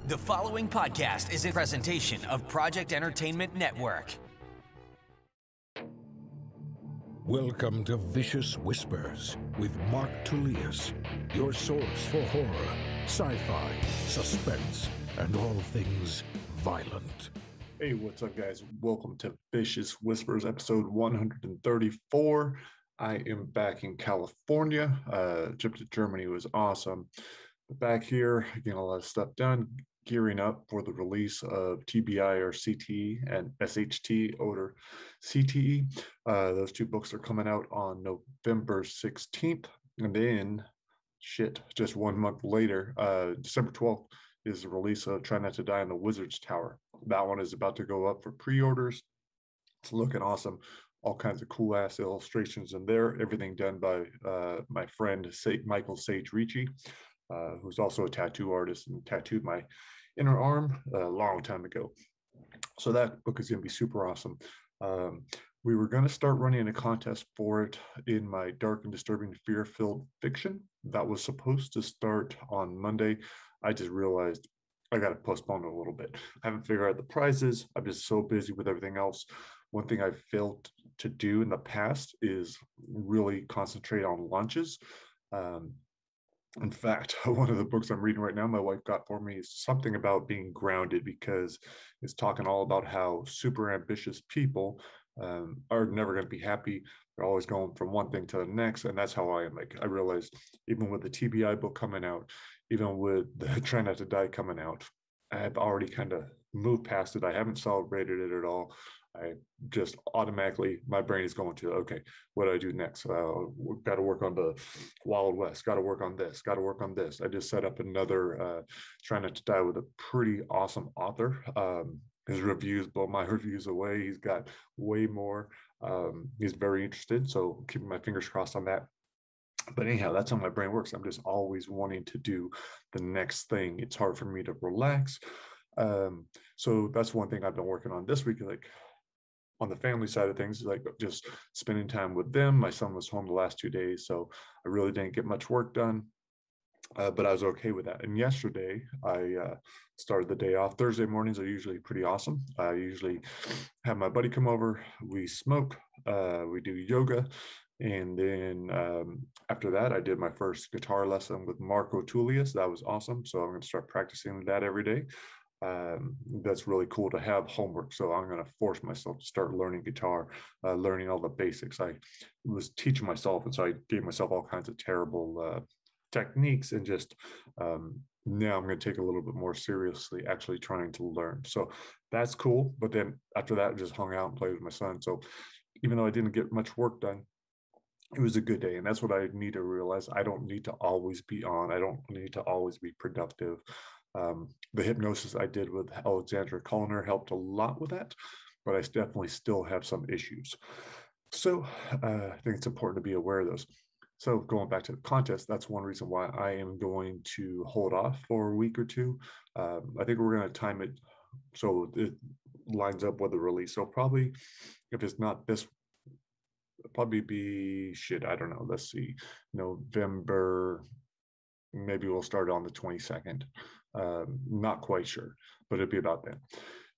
The following podcast is a presentation of Project Entertainment Network. Welcome to Vicious Whispers with Marco Tullius, your source for horror, sci-fi, suspense, and all things violent. Hey, what's up, guys? Welcome to Vicious Whispers, episode 134. I am back in California. Trip to Germany was awesome. But back here, getting a lot of stuff done, gearing up for the release of TBI or CTE and SHT or CTE. Those two books are coming out on November 16th. And then, just 1 month later, December 12th is the release of Try Not to Die in the Wizard's Tower. That one is about to go up for pre-orders. It's looking awesome. All kinds of cool ass illustrations in there. Everything done by my friend Michael Sage Ricci, who's also a tattoo artist and tattooed my inner arm a long time ago. So that book is going to be super awesome. We were going to start running a contest for it in my dark and disturbing fear-filled fiction. That was supposed to start on Monday. I just realized I got to postpone it a little bit. I haven't figured out the prizes. I'm just so busy with everything else. One thing I've failed to do in the past is really concentrate on launches. In fact, one of the books I'm reading right now, my wife got for me, is something about being grounded, because it's talking all about how super ambitious people are never going to be happy. They're always going from one thing to the next. And that's how I am. Like, I realized even with the TBI book coming out, even with the Try Not to Die coming out, I have already kind of moved past it. I haven't celebrated it at all. I just automatically, my brain is going to, okay, what do I do next? We've got to work on the Wild West, got to work on this, got to work on this. I just set up another Try Not to Die with a pretty awesome author. His reviews blow my reviews away. He's got way more. He's very interested, so keeping my fingers crossed on that. But anyhow, that's how my brain works. I'm just always wanting to do the next thing. It's hard for me to relax. So that's one thing I've been working on this week, like on the family side of things, like just spending time with them. My son was home the last 2 days, so I really didn't get much work done, but I was okay with that. And yesterday, I started the day off. Thursday mornings are usually pretty awesome. I usually have my buddy come over, we smoke, we do yoga, and then after that, I did my first guitar lesson with Marco Tullius. That was awesome, so I'm going to start practicing that every day. That's really cool to have homework. So I'm going to force myself to start learning guitar, learning all the basics. I was teaching myself, and so I gave myself all kinds of terrible techniques, and just now I'm going to take a little bit more seriously actually trying to learn. So that's cool. But then after that, I just hung out and played with my son. So even though I didn't get much work done, it was a good day. And that's what I need to realize. I don't need to always be on. I don't need to always be productive. The hypnosis I did with Alexandra Cullner helped a lot with that, but I definitely still have some issues. So I think it's important to be aware of those. So going back to the contest, that's one reason why I am going to hold off for a week or two. I think we're going to time it so it lines up with the release. So probably, if it's not this, it'll probably be I don't know. Let's see, November. Maybe we'll start on the 22nd. Not quite sure, but it'll be about then.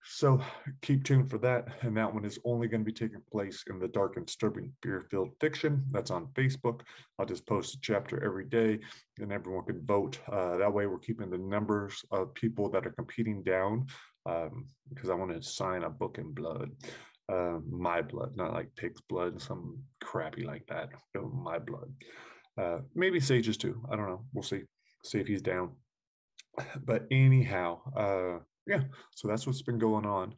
So keep tuned for that. And that one is only going to be taking place in the dark and disturbing fear-filled fiction. That's on Facebook. I'll just post a chapter every day and everyone can vote. That way we're keeping the numbers of people that are competing down, because I want to sign a book in blood. My blood, not like pig's blood and some crappy like that. My blood. Maybe Sage's too. I don't know. We'll see if he's down. But anyhow, yeah, so that's what's been going on.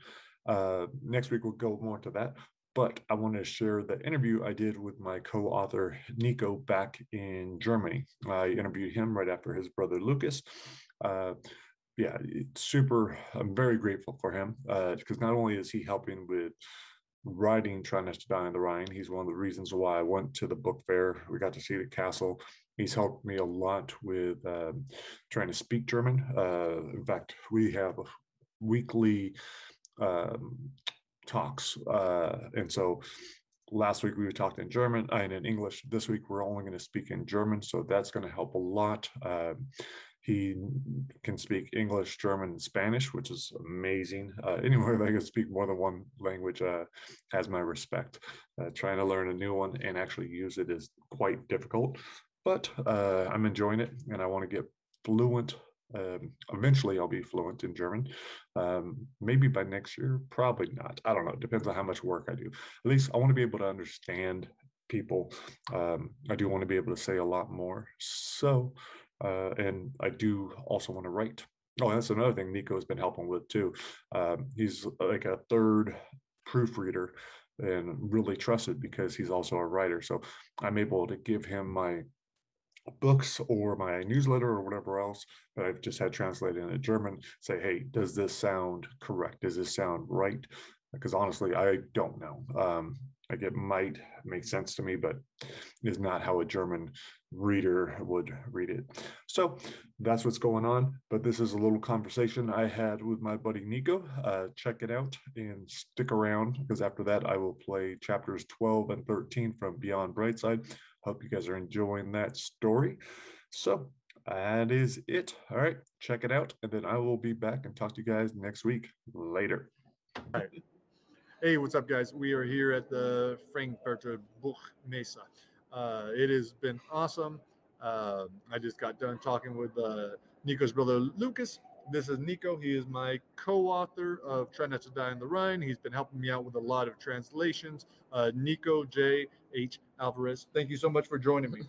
Next week we'll go more to that, but I want to share the interview I did with my co-author Nico back in Germany. I interviewed him right after his brother Lucas. Yeah, I'm very grateful for him, because not only is he helping with writing Try Not to Die in the Rhine, he's one of the reasons why I went to the book fair. We got to see the castle. He's helped me a lot with trying to speak German. In fact, we have weekly talks. And so last week we talked in German and in English. This week we're only going to speak in German. So that's going to help a lot. He can speak English, German, and Spanish, which is amazing. Anyone that can speak more than one language has my respect. Trying to learn a new one and actually use it is quite difficult, but I'm enjoying it, and I want to get fluent. Eventually I'll be fluent in German. Maybe by next year, probably not. I don't know. It depends on how much work I do. At least I want to be able to understand people. I do want to be able to say a lot more. So, and I do also want to write. Oh, that's another thing Nico has been helping with too. He's like a third proofreader and really trusted because he's also a writer. So I'm able to give him my books or my newsletter or whatever else that I've just had translated into German, say, hey, does this sound correct? Does this sound right? Because honestly, I don't know. Like it might make sense to me, but is not how a German reader would read it. So that's what's going on. But this is a little conversation I had with my buddy Nico. Check it out and stick around, because after that, I will play chapters 12 and 13 from Beyond Brightside. Hope you guys are enjoying that story. So that is it. All right, check it out. And then I will be back and talk to you guys next week. Later. All right. Hey, what's up, guys? We are here at the Frankfurter Buchmesse. It has been awesome. I just got done talking with Nico's brother, Lucas. This is Nico. He is my co-author of Try Not to Die on the Rhine. He's been helping me out with a lot of translations. Nico J.H. Alvarez, thank you so much for joining me.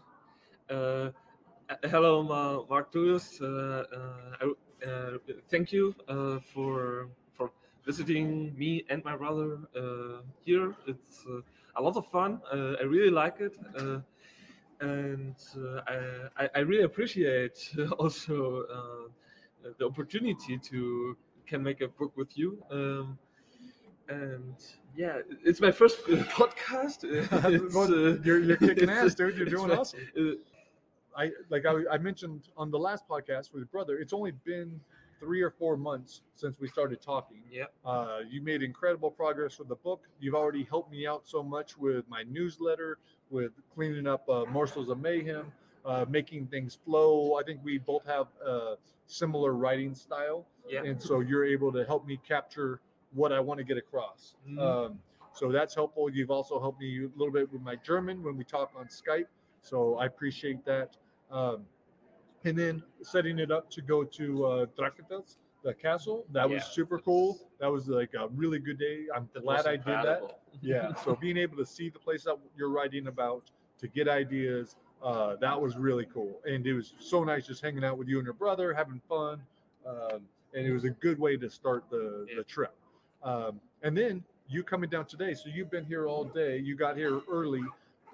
Hello, Marco Tullius. Thank you for visiting me and my brother here. It's a lot of fun. I really like it, and I really appreciate also the opportunity to can make a book with you. And yeah, it's my first podcast. You're kicking ass, dude. You're doing awesome. I mentioned on the last podcast with your brother, it's only been 3 or 4 months since we started talking. Yeah. You made incredible progress with the book. You've already helped me out so much with my newsletter, with cleaning up morsels of mayhem, making things flow. I think we both have a similar writing style. Yeah. And so you're able to help me capture what I want to get across. So that's helpful. You've also helped me a little bit with my German when we talk on Skype. So I appreciate that. And then setting it up to go to Drachenfels, the castle, that was super cool. That was like a really good day. I'm glad I did that. Yeah. So being able to see the place that you're writing about, to get ideas, that was really cool. And it was so nice just hanging out with you and your brother, having fun. And it was a good way to start the trip. And then you coming down today. So you've been here all day. You got here early.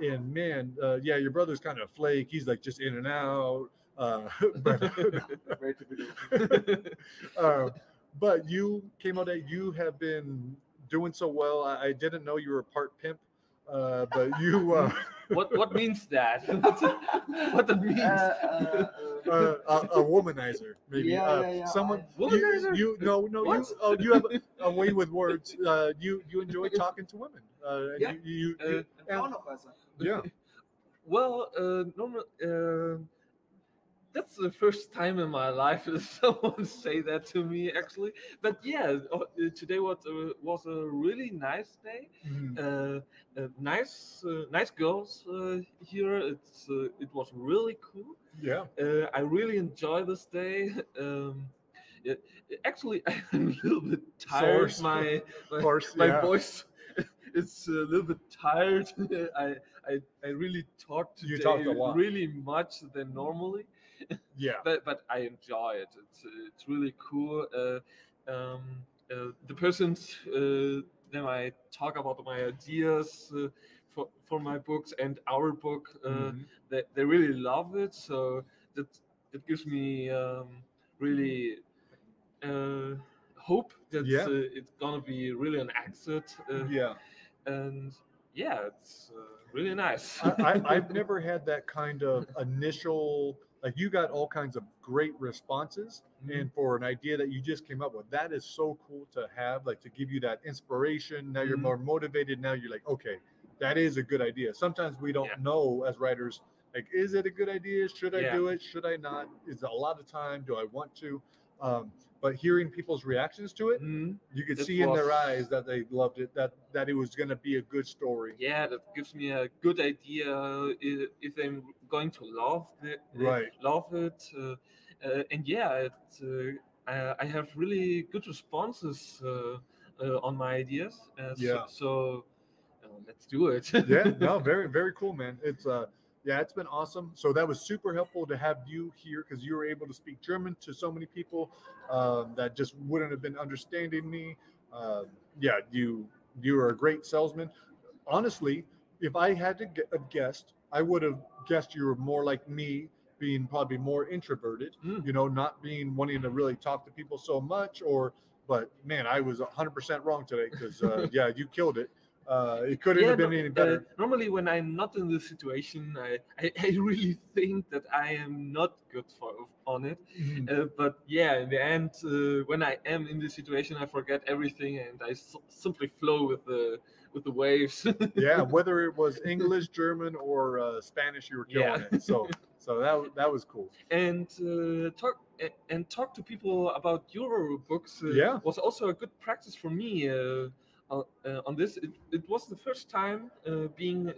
And man, your brother's kind of flake. He's like just in and out. But you came out. You have been doing so well. I didn't know you were a part pimp, but you. What means that? What that means? A womanizer, maybe. Someone. Womanizer? You have a way with words. You enjoy talking to women. Yeah. Well, that's the first time in my life that someone say that to me, actually. But yeah, today was a really nice day. Nice girls here. It was really cool. Yeah. I really enjoy this day. Actually, I'm a little bit tired. My voice. It's a little bit tired. I really talked today. You talked a lot. Really much than normally. Yeah. But I enjoy it. It's really cool. The persons then I talk about my ideas for my books and our book. They really love it. So that gives me really hope that it's gonna be really an exit. And yeah, it's really nice. I've never had that kind of initial, like you got all kinds of great responses, and for an idea that you just came up with, that is so cool to have, like to give you that inspiration. Now you're more motivated. Now you're like, okay, that is a good idea. Sometimes we don't know as writers Like, is it a good idea? Should I Yeah. do it? Should I not? Is it a lot of time? Do I want to? But hearing people's reactions to it, you could That see in their was- eyes that they loved it, that it was going to be a good story. Yeah, that gives me a good idea if I'm going to love it. Right. Love it, and yeah, I have really good responses on my ideas. Yeah. So let's do it. Yeah, no, very, very cool, man. It's been awesome. So that was super helpful to have you here because you were able to speak German to so many people that just wouldn't have been understanding me. You are a great salesman. Honestly, if I had to get a guessed, I would have guessed you were more like me, being probably more introverted. You know, not wanting to really talk to people so much. But man, I was 100% wrong today because you killed it. It couldn't have been any better. Normally, when I'm not in this situation, I really think that I am not good on it. But yeah, in the end, when I am in this situation, I forget everything and I simply flow with the waves. Yeah, whether it was English, German, or Spanish, you were killing it. So that was cool. And talk to people about your books. Was also a good practice for me. On this, it was the first time being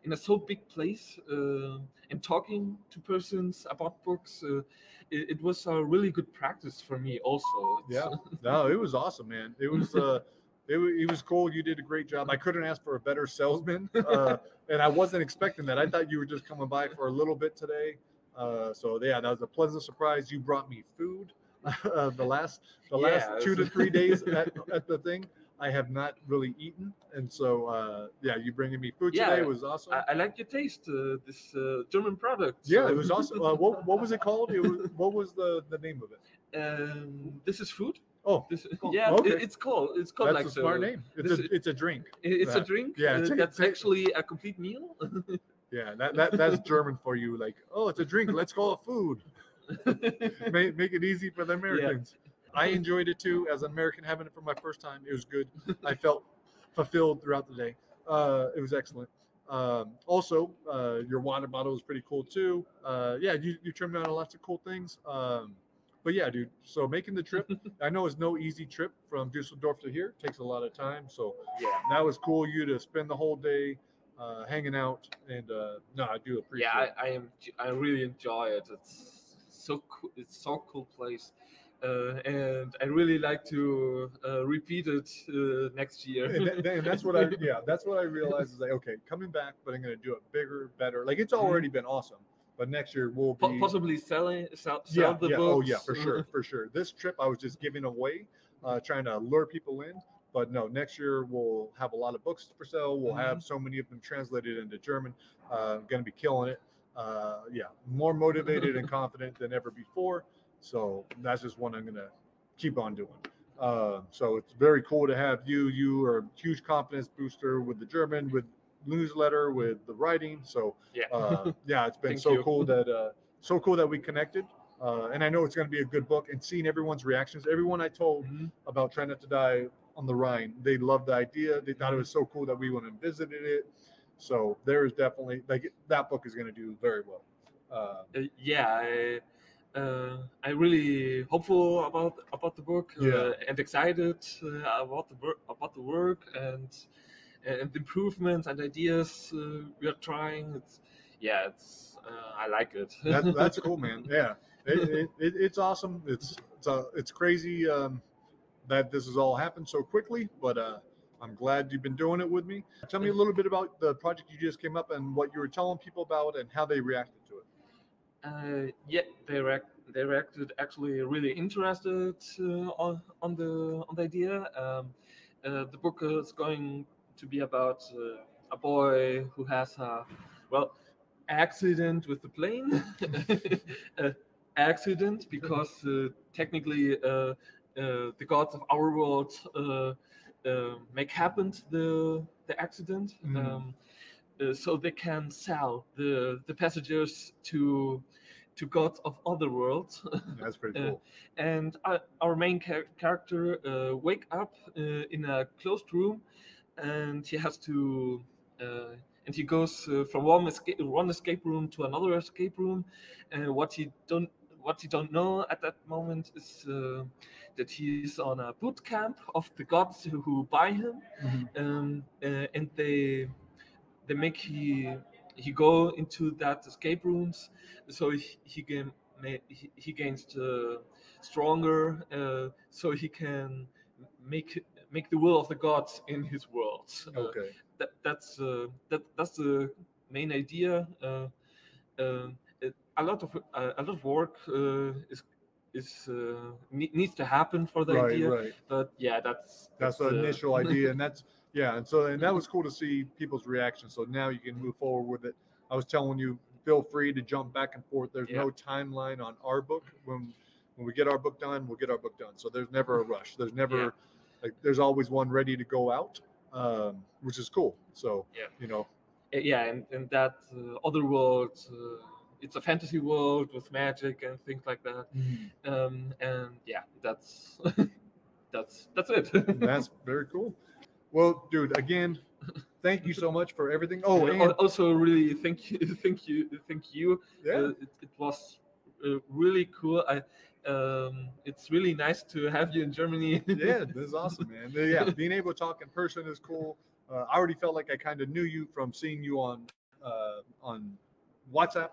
in a so big place and talking to persons about books. It was a really good practice for me also. Yeah, no, it was awesome, man. It was it was cool. You did a great job. I couldn't ask for a better salesman, and I wasn't expecting that. I thought you were just coming by for a little bit today. So yeah, that was a pleasant surprise. You brought me food the last 2 to 3 days at the thing. I have not really eaten, and so you bringing me food today was awesome. I like your taste. This German product. Yeah, it was awesome. What was it called? What was the name of it? This is food. Oh, yeah, okay. It's called. That's like a smart name. It's a drink. It's a drink. Yeah, that's actually a complete meal. Yeah, that's German for you. Like, oh, it's a drink. Let's call it food. Make it easy for the Americans. Yeah. I enjoyed it too. As an American, having it for my first time, it was good. I felt fulfilled throughout the day. It was excellent. Also, your water bottle was pretty cool too. You trimmed me on lots of cool things. But yeah, dude. So making the trip, I know it's no easy trip from Dusseldorf to here. It takes a lot of time. So yeah, that was cool. You to spend the whole day hanging out, and I do appreciate. Yeah, I really enjoy it. It's so cool. It's so cool place. And I really like to repeat it next year. and that's what I realized is like, okay, coming back, but I'm going to do it bigger, better. Like it's already been awesome, but next year we'll be possibly sell the books. Oh yeah, for sure. This trip I was just giving away, trying to lure people in. But no, next year we'll have a lot of books for sale. We'll have so many of them translated into German. Going to be killing it. More motivated and confident than ever before. So that's just one I'm going to keep on doing. So it's very cool to have you. You are a huge confidence booster with the German, with newsletter, with the writing. So it's been cool that we connected. And I know it's going to be a good book. And seeing everyone's reactions, everyone I told about Try Not to Die on the Rhine, they loved the idea. They thought it was so cool that we went and visited it. So there is definitely that book is going to do very well. I'm really hopeful about the book and excited about the work and improvements and ideas we are trying. I like it. That's cool, man. Yeah, it's awesome. It's crazy that this has all happened so quickly, but I'm glad you've been doing it with me. Tell me a little bit about the project you just came up and what you were telling people about and how they reacted to it. They reacted actually really interested on the idea. The book is going to be about a boy who has a accident with the plane. Accident because technically the gods of our world make happen the accident. So they can sell the passengers to gods of other worlds. That's pretty cool. And our main character wake up in a closed room, and he has to and he goes from one escape room to another escape room, and what he don't know at that moment is that he's on a boot camp of the gods who buy him, and they make he go into that escape rooms, so he gains stronger, so he can make the will of the gods in his world. Okay. That's the main idea. A lot of work needs to happen for the idea. Right. But yeah, That's the initial idea, and that's and that was cool to see people's reactions. So now you can move forward with it. I was telling you, feel free to jump back and forth. There's no timeline on our book. When we get our book done, we'll get our book done. So there's never a rush. There's never there's always one ready to go out, which is cool. So and that other world, it's a fantasy world with magic and things like that. And yeah, that's that's it. That's very cool. Well, dude, again, thank you so much for everything. Oh, and also really thank you. Yeah. It was really cool. It's really nice to have you in Germany. Yeah, this is awesome, man. Yeah, being able to talk in person is cool. I already felt like I kind of knew you from seeing you on WhatsApp,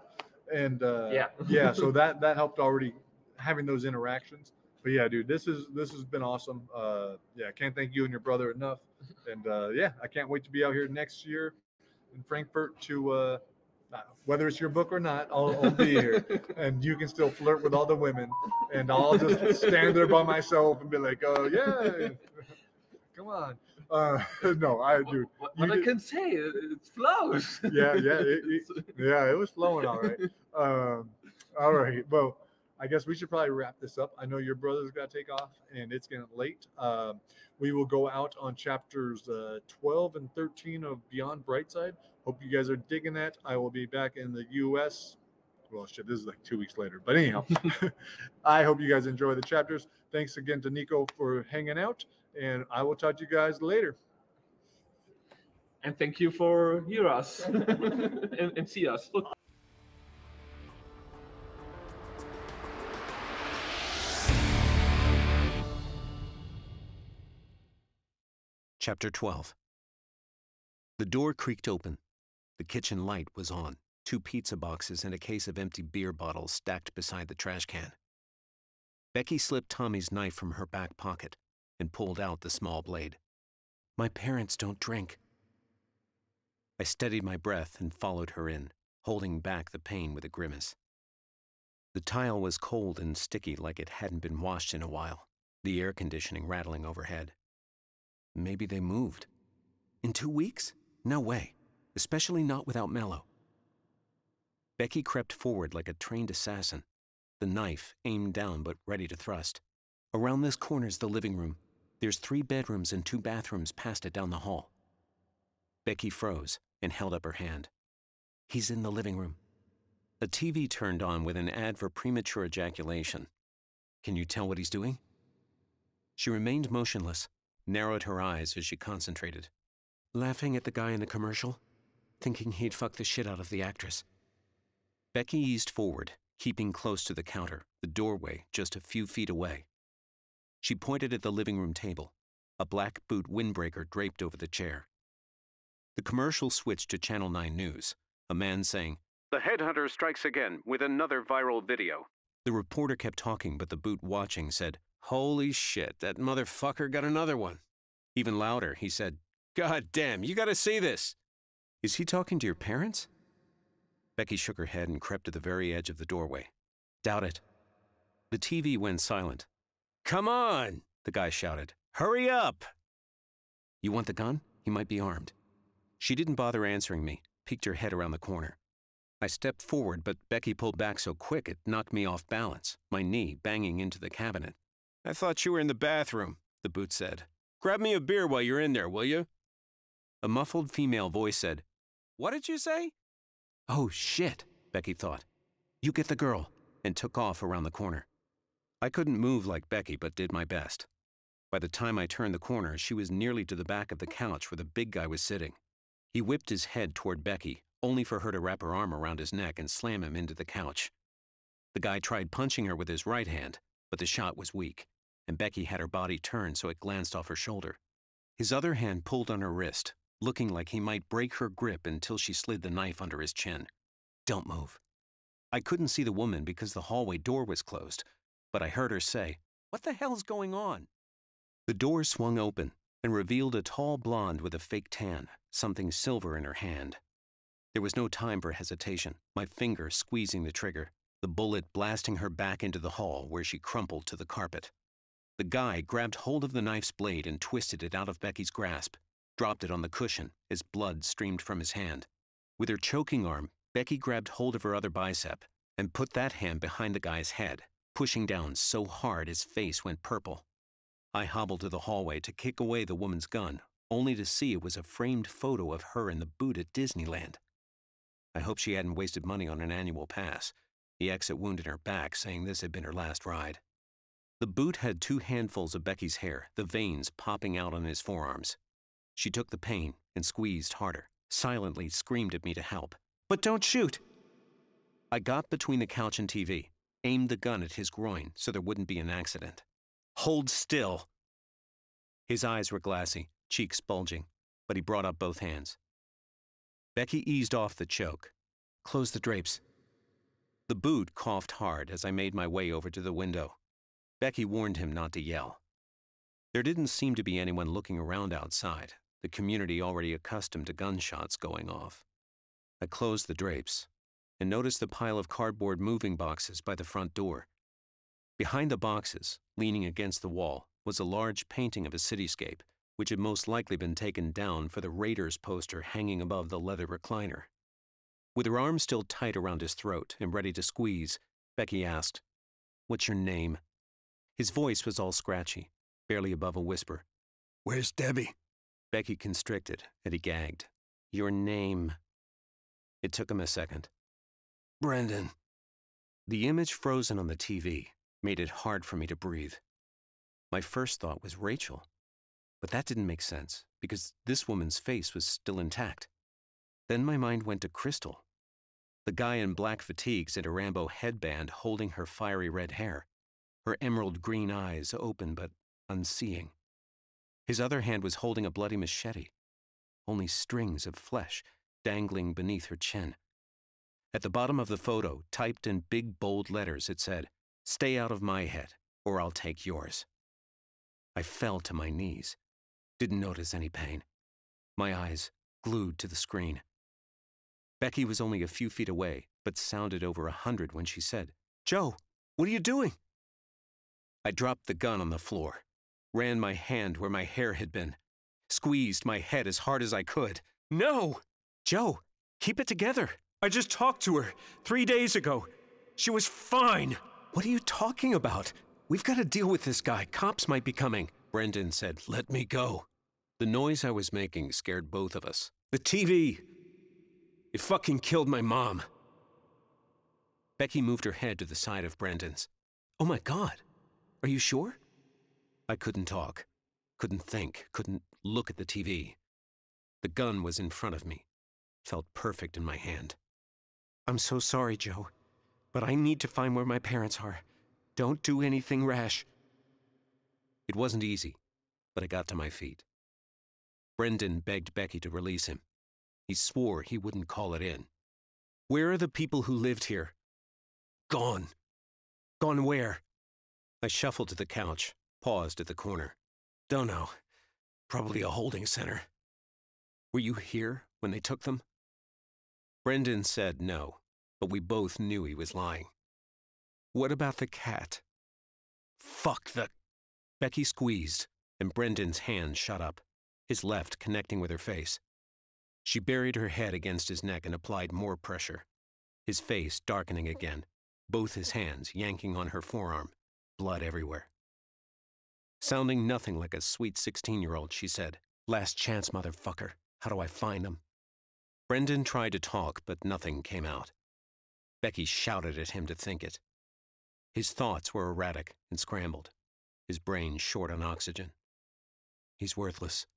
and so that helped already, having those interactions. But yeah, dude, this has been awesome. I can't thank you and your brother enough. And I can't wait to be out here next year in Frankfurt to whether it's your book or not, I'll be here, and you can still flirt with all the women, and I'll just stand there by myself and be like, oh yeah, come on. No, I do. What I can say, it flows. It was flowing all right. All right. Well, I guess we should probably wrap this up. I know your brother's got to take off, and it's getting late. We will go out on chapters 12 and 13 of Beyond Brightside. Hope you guys are digging that. I will be back in the U.S. Well, shit, this is like 2 weeks later. But anyhow, I hope you guys enjoy the chapters. Thanks again to Nico for hanging out, and I will talk to you guys later. And thank you for hear us and see us. Chapter 12. The door creaked open. The kitchen light was on. 2 pizza boxes and a case of empty beer bottles stacked beside the trash can. Becky slipped Tommy's knife from her back pocket and pulled out the small blade. My parents don't drink. I steadied my breath and followed her in, holding back the pain with a grimace. The tile was cold and sticky like it hadn't been washed in a while, the air conditioning rattling overhead. Maybe they moved. In 2 weeks? No way. Especially not without Mello. Becky crept forward like a trained assassin, the knife aimed down but ready to thrust. Around this corner's the living room. There's 3 bedrooms and 2 bathrooms past it down the hall. Becky froze and held up her hand. He's in the living room. A TV turned on with an ad for premature ejaculation. Can you tell what he's doing? She remained motionless, narrowed her eyes as she concentrated. Laughing at the guy in the commercial, thinking he'd fuck the shit out of the actress. Becky eased forward, keeping close to the counter, the doorway just a few feet away. She pointed at the living room table, a black boot windbreaker draped over the chair. The commercial switched to Channel 9 News, a man saying, "The headhunter strikes again with another viral video." The reporter kept talking, but the boot watching said, "Holy shit, that motherfucker got another one." Even louder, he said, "God damn, you gotta see this." Is he talking to your parents? Becky shook her head and crept to the very edge of the doorway. Doubt it. The TV went silent. "Come on," the guy shouted. "Hurry up." You want the gun? He might be armed. She didn't bother answering me, peeked her head around the corner. I stepped forward, but Becky pulled back so quick it knocked me off balance, my knee banging into the cabinet. "I thought you were in the bathroom," the boot said. "Grab me a beer while you're in there, will you?" A muffled female voice said, "What did you say?" Oh, shit, Becky thought. You get the girl, and took off around the corner. I couldn't move like Becky, but did my best. By the time I turned the corner, she was nearly to the back of the couch where the big guy was sitting. He whipped his head toward Becky, only for her to wrap her arm around his neck and slam him into the couch. The guy tried punching her with his right hand, but the shot was weak, and Becky had her body turned so it glanced off her shoulder. His other hand pulled on her wrist, looking like he might break her grip until she slid the knife under his chin. "Don't move." I couldn't see the woman because the hallway door was closed, but I heard her say, "What the hell's going on?" The door swung open and revealed a tall blonde with a fake tan, something silver in her hand. There was no time for hesitation, my finger squeezing the trigger, the bullet blasting her back into the hall where she crumpled to the carpet. The guy grabbed hold of the knife's blade and twisted it out of Becky's grasp, dropped it on the cushion as blood streamed from his hand. With her choking arm, Becky grabbed hold of her other bicep and put that hand behind the guy's head, pushing down so hard his face went purple. I hobbled to the hallway to kick away the woman's gun, only to see it was a framed photo of her in the boot at Disneyland. I hoped she hadn't wasted money on an annual pass, the exit wound in her back saying this had been her last ride. The boot had 2 handfuls of Becky's hair, the veins popping out on his forearms. She took the pain and squeezed harder, silently screamed at me to help. "But don't shoot!" I got between the couch and TV, aimed the gun at his groin so there wouldn't be an accident. "Hold still!" His eyes were glassy, cheeks bulging, but he brought up both hands. Becky eased off the choke. "Close the drapes." The boot coughed hard as I made my way over to the window. Becky warned him not to yell. There didn't seem to be anyone looking around outside, the community already accustomed to gunshots going off. I closed the drapes and noticed the pile of cardboard moving boxes by the front door. Behind the boxes, leaning against the wall, was a large painting of a cityscape, which had most likely been taken down for the Raiders poster hanging above the leather recliner. With her arm still tight around his throat and ready to squeeze, Becky asked, "What's your name?" His voice was all scratchy, barely above a whisper. "Where's Debbie?" Becky constricted, and he gagged. "Your name." It took him a second. "Brendan." The image frozen on the TV made it hard for me to breathe. My first thought was Rachel, but that didn't make sense because this woman's face was still intact. Then my mind went to Crystal, the guy in black fatigues and a Rambo headband holding her fiery red hair, her emerald green eyes open but unseeing. His other hand was holding a bloody machete, only strings of flesh dangling beneath her chin. At the bottom of the photo, typed in big bold letters, it said, "Stay out of my head, or I'll take yours." I fell to my knees. Didn't notice any pain. My eyes glued to the screen. Becky was only a few feet away, but sounded over 100 when she said, "Joe, what are you doing?" I dropped the gun on the floor, ran my hand where my hair had been, squeezed my head as hard as I could. "No! Joe, keep it together. I just talked to her 3 days ago. She was fine." "What are you talking about? We've got to deal with this guy. Cops might be coming." Brendan said, "Let me go." The noise I was making scared both of us. "The TV. It fucking killed my mom." Becky moved her head to the side of Brendan's. "Oh my God. Are you sure?" I couldn't talk, couldn't think, couldn't look at the TV. The gun was in front of me. Felt perfect in my hand. "I'm so sorry, Joe, but I need to find where my parents are. Don't do anything rash." It wasn't easy, but I got to my feet. Brendan begged Becky to release him. He swore he wouldn't call it in. "Where are the people who lived here?" "Gone." "Gone where?" I shuffled to the couch, paused at the corner. "Don't know. Probably a holding center." "Were you here when they took them?" Brendan said no, but we both knew he was lying. "What about the cat?" "Fuck the..." Becky squeezed, and Brendan's hand shut up, his left connecting with her face. She buried her head against his neck and applied more pressure, his face darkening again, both his hands yanking on her forearm, blood everywhere. Sounding nothing like a sweet 16-year-old, she said, "Last chance, motherfucker. How do I find him?" Brendan tried to talk, but nothing came out. Becky shouted at him to think it. His thoughts were erratic and scrambled, his brain short on oxygen. "He's worthless."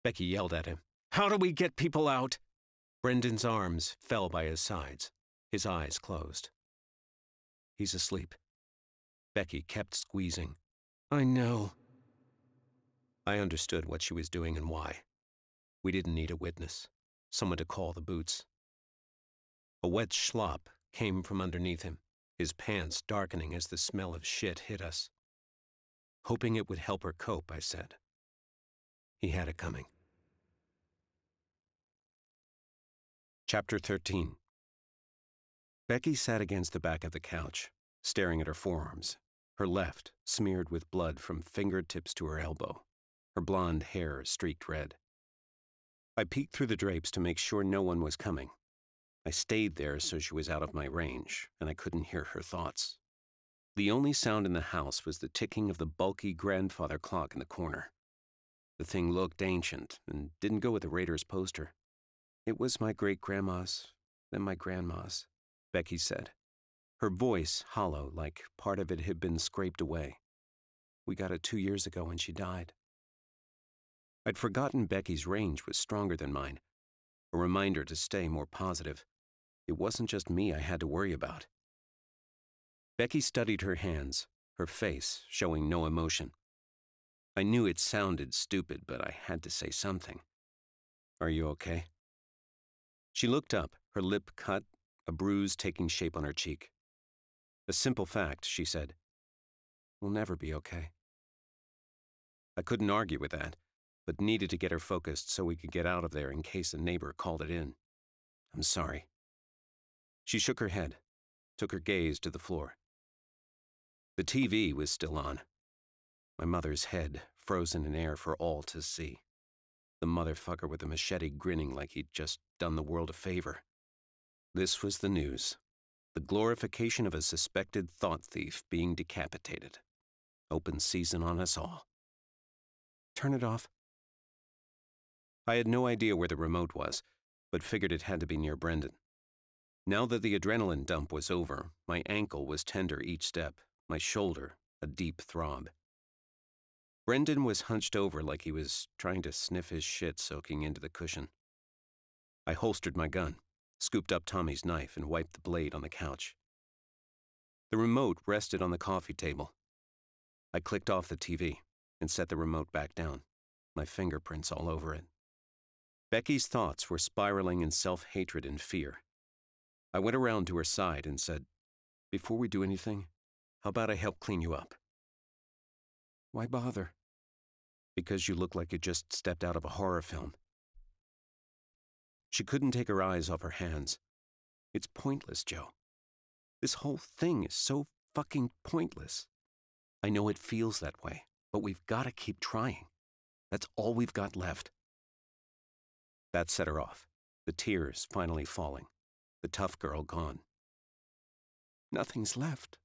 Becky yelled at him, How do we get people out? Brendan's arms fell by his sides. His eyes closed. He's asleep. Becky kept squeezing. I know. I understood what she was doing and why. We didn't need a witness, someone to call the boots. A wet schlop came from underneath him, his pants darkening as the smell of shit hit us. Hoping it would help her cope, I said. He had it coming. Chapter 13. Becky sat against the back of the couch, staring at her forearms, her left smeared with blood from fingertips to her elbow, her blonde hair streaked red. I peeked through the drapes to make sure no one was coming. I stayed there so she was out of my range, and I couldn't hear her thoughts. The only sound in the house was the ticking of the bulky grandfather clock in the corner. The thing looked ancient and didn't go with the Raiders poster. It was my great-grandma's, then my grandma's, Becky said, her voice hollow like part of it had been scraped away. We got it 2 years ago when she died. I'd forgotten Becky's range was stronger than mine, a reminder to stay more positive. It wasn't just me I had to worry about. Becky studied her hands, her face showing no emotion. I knew it sounded stupid, but I had to say something. Are you okay? She looked up, her lip cut, a bruise taking shape on her cheek. A simple fact, she said. We'll never be okay. I couldn't argue with that, but needed to get her focused so we could get out of there in case a neighbor called it in. I'm sorry. She shook her head, took her gaze to the floor. The TV was still on. My mother's head frozen in air for all to see. The motherfucker with the machete grinning like he'd just done the world a favor. This was the news. The glorification of a suspected thought thief being decapitated. Open season on us all. Turn it off. I had no idea where the remote was, but figured it had to be near Brendan. Now that the adrenaline dump was over, my ankle was tender each step, my shoulder a deep throb. Brendan was hunched over like he was trying to sniff his shit soaking into the cushion. I holstered my gun, scooped up Tommy's knife, and wiped the blade on the couch. The remote rested on the coffee table. I clicked off the TV and set the remote back down, my fingerprints all over it. Becky's thoughts were spiraling in self-hatred and fear. I went around to her side and said, Before we do anything, how about I help clean you up? Why bother? Because you look like you just stepped out of a horror film. She couldn't take her eyes off her hands. It's pointless, Joe. This whole thing is so fucking pointless. I know it feels that way, but we've got to keep trying. That's all we've got left. That set her off, the tears finally falling, the tough girl gone. Nothing's left.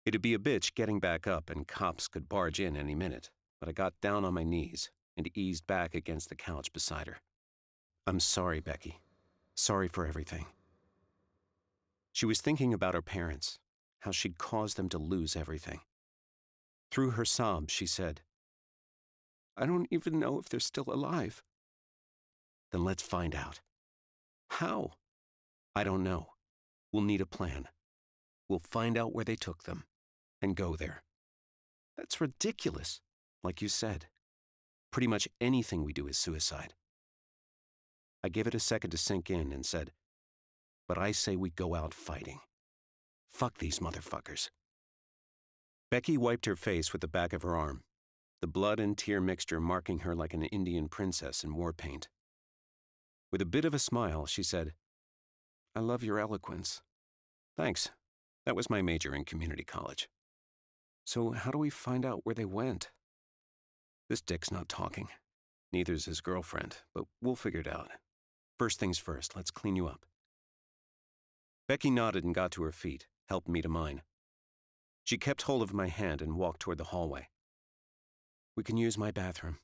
It'd be a bitch getting back up and cops could barge in any minute, but I got down on my knees and eased back against the couch beside her. I'm sorry, Becky. Sorry for everything. She was thinking about her parents, how she'd caused them to lose everything. Through her sobs, she said, I don't even know if they're still alive. Then let's find out. How? I don't know. We'll need a plan. We'll find out where they took them and go there. That's ridiculous, like you said. Pretty much anything we do is suicide. I gave it a second to sink in and said, but I say we go out fighting. Fuck these motherfuckers. Becky wiped her face with the back of her arm, the blood and tear mixture marking her like an Indian princess in war paint. With a bit of a smile, she said, I love your eloquence. Thanks. That was my major in community college. So how do we find out where they went? This dick's not talking. Neither's his girlfriend, but we'll figure it out. First things first, let's clean you up. Becky nodded and got to her feet, helped me to mine. She kept hold of my hand and walked toward the hallway. We can use my bathroom.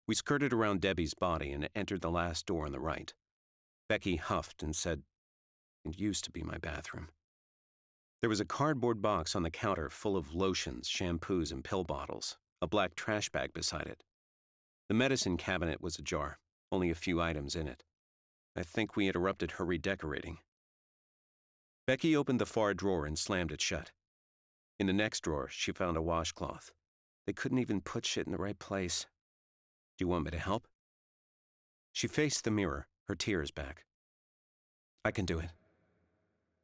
We skirted around Debbie's body and entered the last door on the right. Becky huffed and said, It used to be my bathroom. There was a cardboard box on the counter full of lotions, shampoos, and pill bottles, a black trash bag beside it. The medicine cabinet was ajar, only a few items in it. I think we interrupted her redecorating. Becky opened the far drawer and slammed it shut. In the next drawer, she found a washcloth. They couldn't even put shit in the right place. Do you want me to help? She faced the mirror, her tears back. I can do it.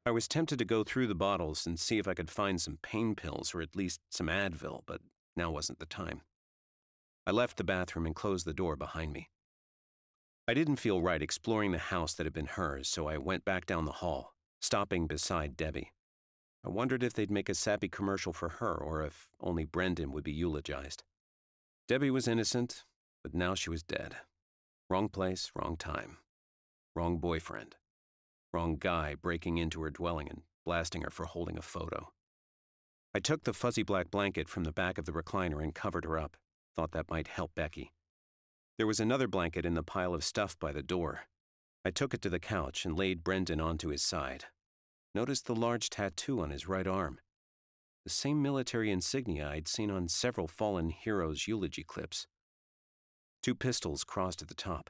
I was tempted to go through the bottles and see if I could find some pain pills or at least some Advil, but now wasn't the time. I left the bathroom and closed the door behind me. I didn't feel right exploring the house that had been hers, so I went back down the hall, stopping beside Debbie. I wondered if they'd make a sappy commercial for her or if only Brendan would be eulogized. Debbie was innocent, but now she was dead. Wrong place, wrong time. Wrong boyfriend. Wrong guy breaking into her dwelling and blasting her for holding a photo. I took the fuzzy black blanket from the back of the recliner and covered her up. Thought that might help Becky. There was another blanket in the pile of stuff by the door. I took it to the couch and laid Brendan onto his side. Noticed the large tattoo on his right arm. The same military insignia I'd seen on several fallen heroes' eulogy clips. 2 pistols crossed at the top,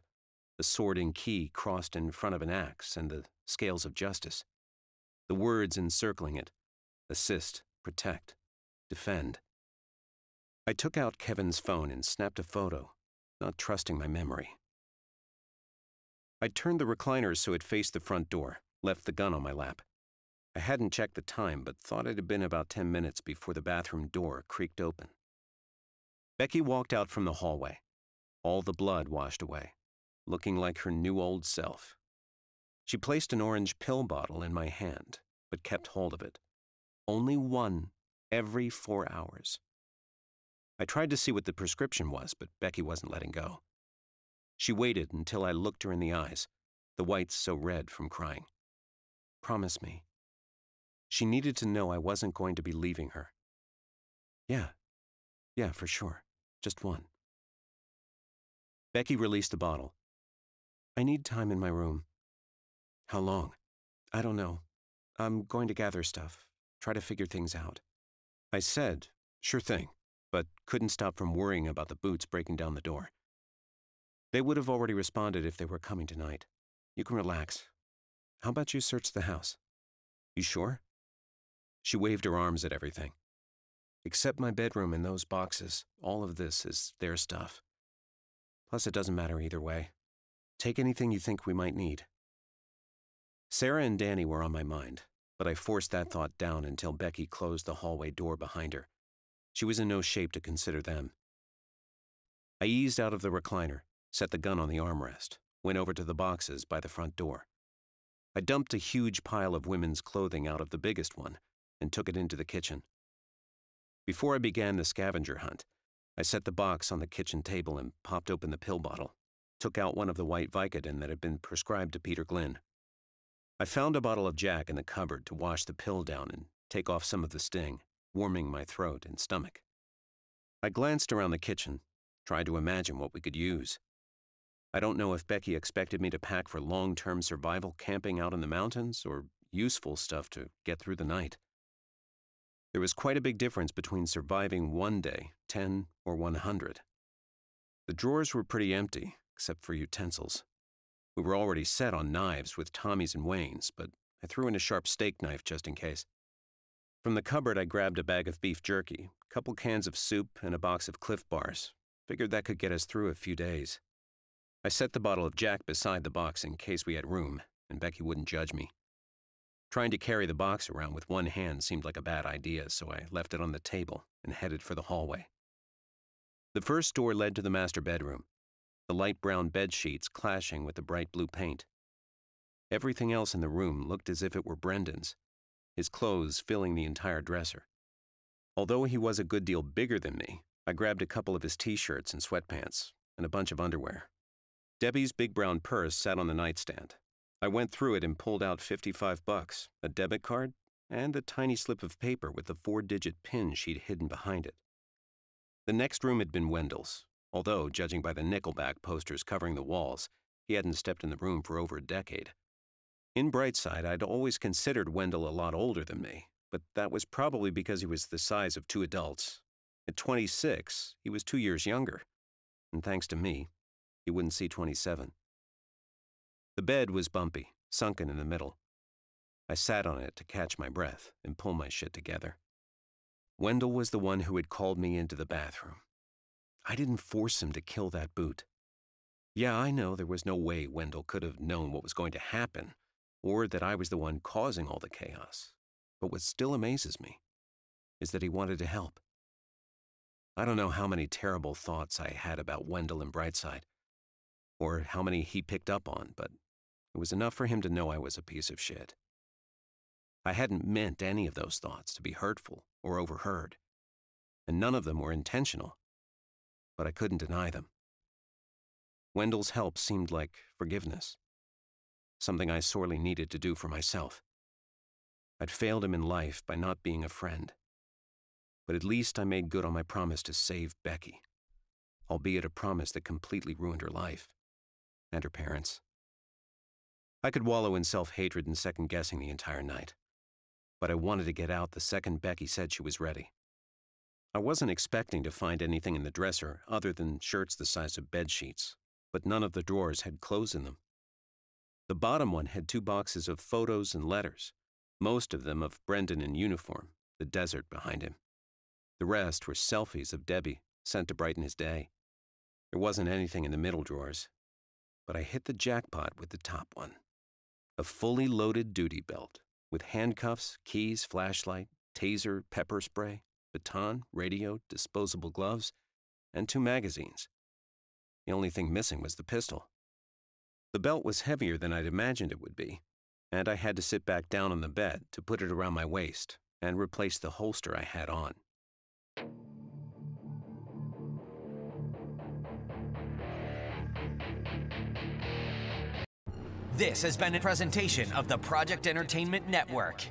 the sword and key crossed in front of an axe, and the scales of justice. The words encircling it: assist, protect, defend. I took out Kevin's phone and snapped a photo, not trusting my memory. I turned the recliner so it faced the front door, left the gun on my lap. I hadn't checked the time, but thought it had been about 10 minutes before the bathroom door creaked open. Becky walked out from the hallway, all the blood washed away, looking like her new old self. She placed an orange pill bottle in my hand, but kept hold of it. Only one every 4 hours. I tried to see what the prescription was, but Becky wasn't letting go. She waited until I looked her in the eyes, the whites so red from crying. Promise me. She needed to know I wasn't going to be leaving her. Yeah, for sure. Just one. Becky released the bottle. I need time in my room. How long? I don't know. I'm going to gather stuff, try to figure things out. I said, sure thing, but couldn't stop from worrying about the boots breaking down the door. They would have already responded if they were coming tonight. You can relax. How about you search the house? You sure? She waved her arms at everything. Except my bedroom and those boxes, all of this is their stuff. Plus, it doesn't matter either way. Take anything you think we might need. Sarah and Danny were on my mind, but I forced that thought down until Becky closed the hallway door behind her. She was in no shape to consider them. I eased out of the recliner, set the gun on the armrest, went over to the boxes by the front door. I dumped a huge pile of women's clothing out of the biggest one and took it into the kitchen. Before I began the scavenger hunt, I set the box on the kitchen table and popped open the pill bottle, took out one of the white Vicodin that had been prescribed to Peter Glynn. I found a bottle of Jack in the cupboard to wash the pill down and take off some of the sting, warming my throat and stomach. I glanced around the kitchen, tried to imagine what we could use. I don't know if Becky expected me to pack for long-term survival camping out in the mountains or useful stuff to get through the night. There was quite a big difference between surviving one day, 10, or 100. The drawers were pretty empty, except for utensils. We were already set on knives with Tommy's and Wayne's, but I threw in a sharp steak knife just in case. From the cupboard, I grabbed a bag of beef jerky, a couple cans of soup, and a box of Cliff Bars. Figured that could get us through a few days. I set the bottle of Jack beside the box in case we had room, and Becky wouldn't judge me. Trying to carry the box around with one hand seemed like a bad idea, so I left it on the table and headed for the hallway. The first door led to the master bedroom, the light brown bed sheets clashing with the bright blue paint. Everything else in the room looked as if it were Brendan's, his clothes filling the entire dresser. Although he was a good deal bigger than me, I grabbed a couple of his t-shirts and sweatpants, and a bunch of underwear. Debbie's big brown purse sat on the nightstand. I went through it and pulled out $55, a debit card, and a tiny slip of paper with the 4-digit pin she'd hidden behind it. The next room had been Wendell's, although, judging by the Nickelback posters covering the walls, he hadn't stepped in the room for over a decade. In Brightside, I'd always considered Wendell a lot older than me, but that was probably because he was the size of 2 adults. At 26, he was 2 years younger. and thanks to me, he wouldn't see 27. The bed was bumpy, sunken in the middle. I sat on it to catch my breath and pull my shit together. Wendell was the one who had called me into the bathroom. I didn't force him to kill that boot. Yeah, I know there was no way Wendell could have known what was going to happen, or that I was the one causing all the chaos. But what still amazes me is that he wanted to help. I don't know how many terrible thoughts I had about Wendell and Brightside, or how many he picked up on, but it was enough for him to know I was a piece of shit. I hadn't meant any of those thoughts to be hurtful or overheard, and none of them were intentional, but I couldn't deny them. Wendell's help seemed like forgiveness, something I sorely needed to do for myself. I'd failed him in life by not being a friend, but at least I made good on my promise to save Becky, albeit a promise that completely ruined her life, and her parents. I could wallow in self-hatred and second-guessing the entire night, but I wanted to get out the second Becky said she was ready. I wasn't expecting to find anything in the dresser other than shirts the size of bed sheets, but none of the drawers had clothes in them. The bottom one had 2 boxes of photos and letters, most of them of Brendan in uniform, the desert behind him. The rest were selfies of Debbie, sent to brighten his day. There wasn't anything in the middle drawers, but I hit the jackpot with the top one. A fully loaded duty belt, with handcuffs, keys, flashlight, taser, pepper spray, baton, radio, disposable gloves, and 2 magazines. The only thing missing was the pistol. The belt was heavier than I'd imagined it would be, and I had to sit back down on the bed to put it around my waist and replace the holster I had on. This has been a presentation of the Project Entertainment Network.